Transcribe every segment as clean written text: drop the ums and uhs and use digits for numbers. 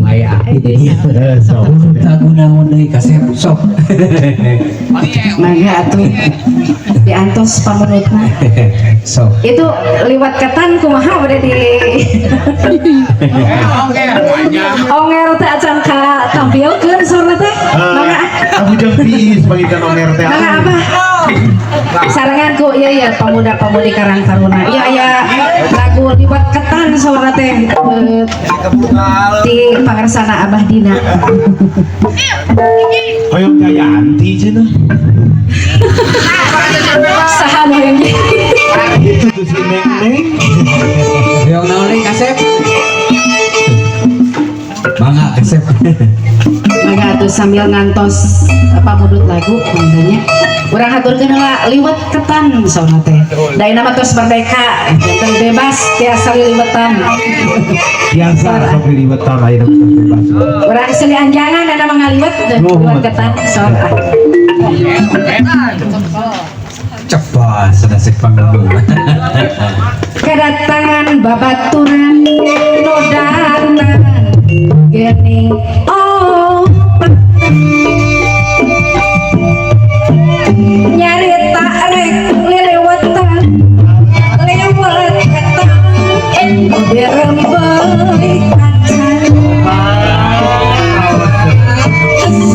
aya itu sok tagunaon deui kasep sok mangga atuh diantos pamunutna sok itu liwat ketan kumaha bade di onger teh acan ka tampilkeun sorna teh mangga kamu jeung piis pangikan onger teh mangga apa sarangan ku ieu ya pemuda-pemudi Karang Taruna ieu aya lagu liwat ketan sorna teh di pangarsana Abah Dina hoyong Jayanti cenah saha nu yang itu tuh si Neng yang naon deui kasep mangga kasep mangga atuh sambil ngantos pamudut lagu mangganya urang haturkeun heula liwat ketan sauna teh da nama tos merdeka janten bebas tiasa liliwetan biasa sok diliwetan aya bebas urang seli anjangan ada mangaliwet liwat ketan sok cepat sedasik panggung kedatangan babaturan nodanan gening oh nyarita rek liliwetan lewat ketan dirembeuy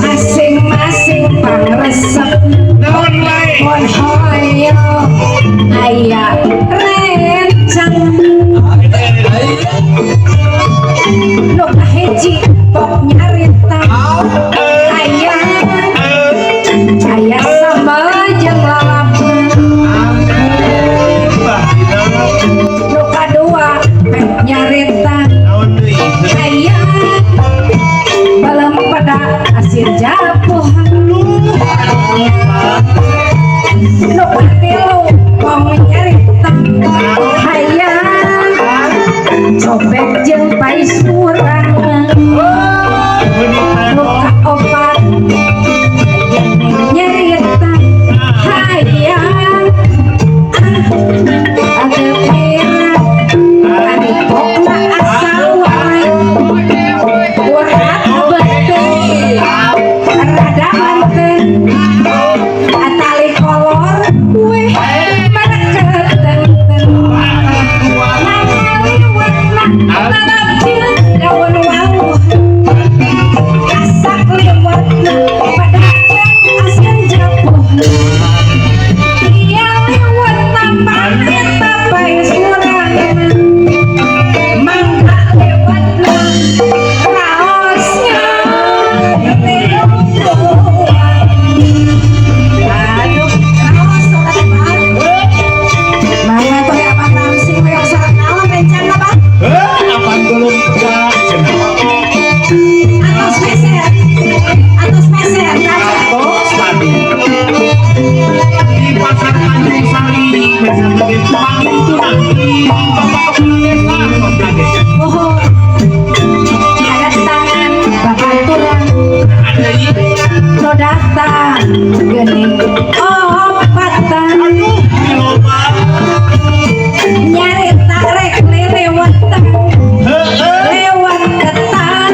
masing-masing pangresep mon hoyo aya rencang nu kahiji pok nyarita aya sambal jeung lalapun nu kadua pek nyarita aya balem pada asir japuhan nu katilu wong nyarita aya cobek jeung paisuran nu kaopat nyarita aya ade pira adipokna asal wae urat beteuy rada anteng atali kolor weh mereketen nangaliwatna lalapjeun daun wawuh asak liwatna padahal asal japuh iya liwatna paneta bae surangan mangga liwatna raosnya aduh raos sok mangga teh apa tamsi hoyong sareng naon rencana apa apaan belum kerja atos meser tos tadi di pasar Tanjung Sari biasa bagi tukang itu nanti bapak kepala desa komplit oh ada tangan bapak turang ada ini no datang gening oh patan kilopan nyarita rek lelewetan lewat ketan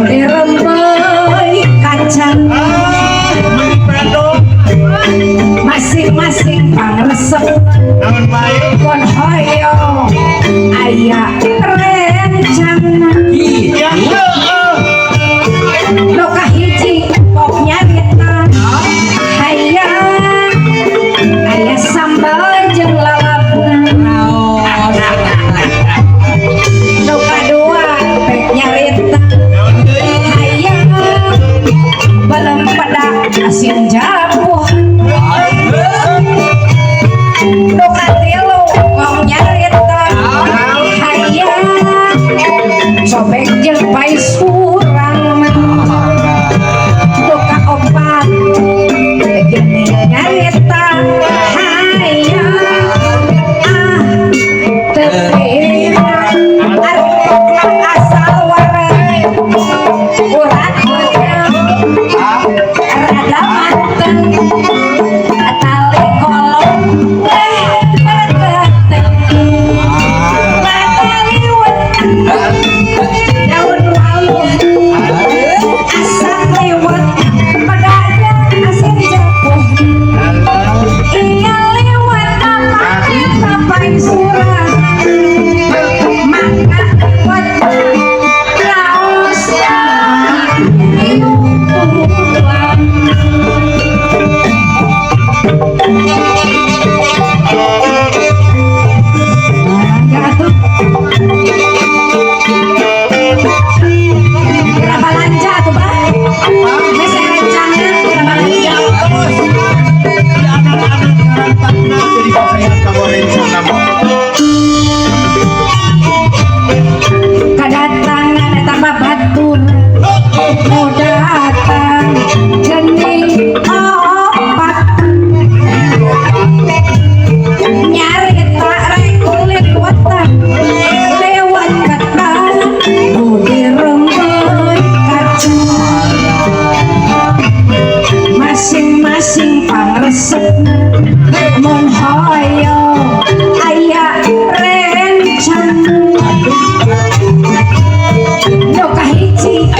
dirembeuy kacang menipendo masing-masing pangresep namun baik kon hoyo aya rencana iya nu kahiji pok nyarita aya sambal jeung lalapna nu kadua pek nyarita aya balem pada asin japuh nu katilu wong nyarita aya sobek jeung paisuran nu kaopat gening nyarita aya teu pira arep asal wae urat rada manten tali kolong bergeteng matali daun waluh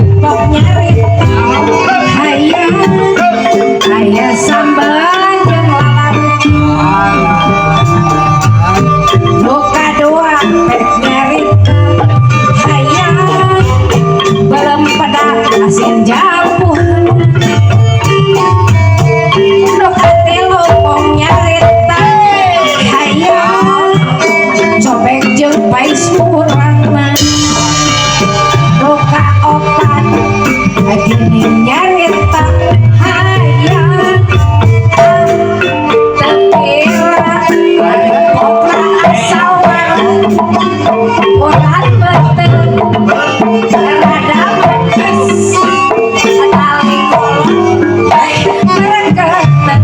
kok nyarita aya sambal jeung lalap nu kadua pek nyarita aya belum pada asin jambu nu katelu pong nyarita aya cobek jeung pais urangna nu kaopat agini nyarita aya tekira kopra asawan urat beten rada bekas tali kolong mereketan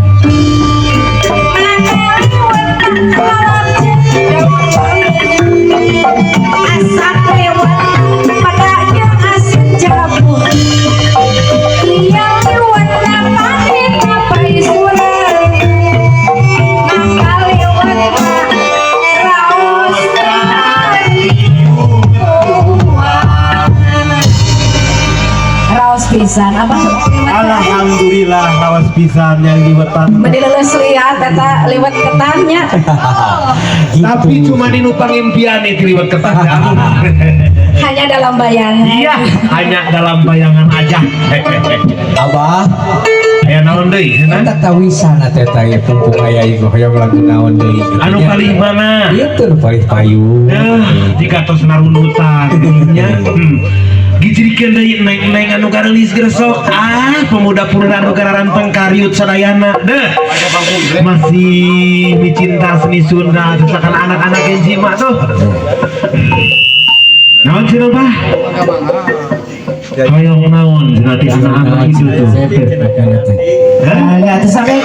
asap lewat padanya asin jamur liang lewat napani napai surang maka lewat raos raos pisan apa Alhamdulillah lawas pisan yang liwetan. mendileles lihat eta liwat ketannya Tapi cuma nu pangimpian itu liwat ketan. hanya dalam bayangan Iya, hanya dalam bayangan aja. Abah, Aya naon deui? kita tawisan teh teh pumpung aya ieu hoyong lagu naon deui. Anu paling mana? Ieu teh paling payu. Nah, jika tos narunutan nya. Gijrikeun deui neng anu garelis gresok. Pemuda purna anu gararan pengkariut sadayana. Deh. Masih dicinta seni Sunda sesakan anak-anak Enzima tuh. Naon cenah Bah? Hoyong naon cenah ti anak-anak itu tuh. nggak tuh sampai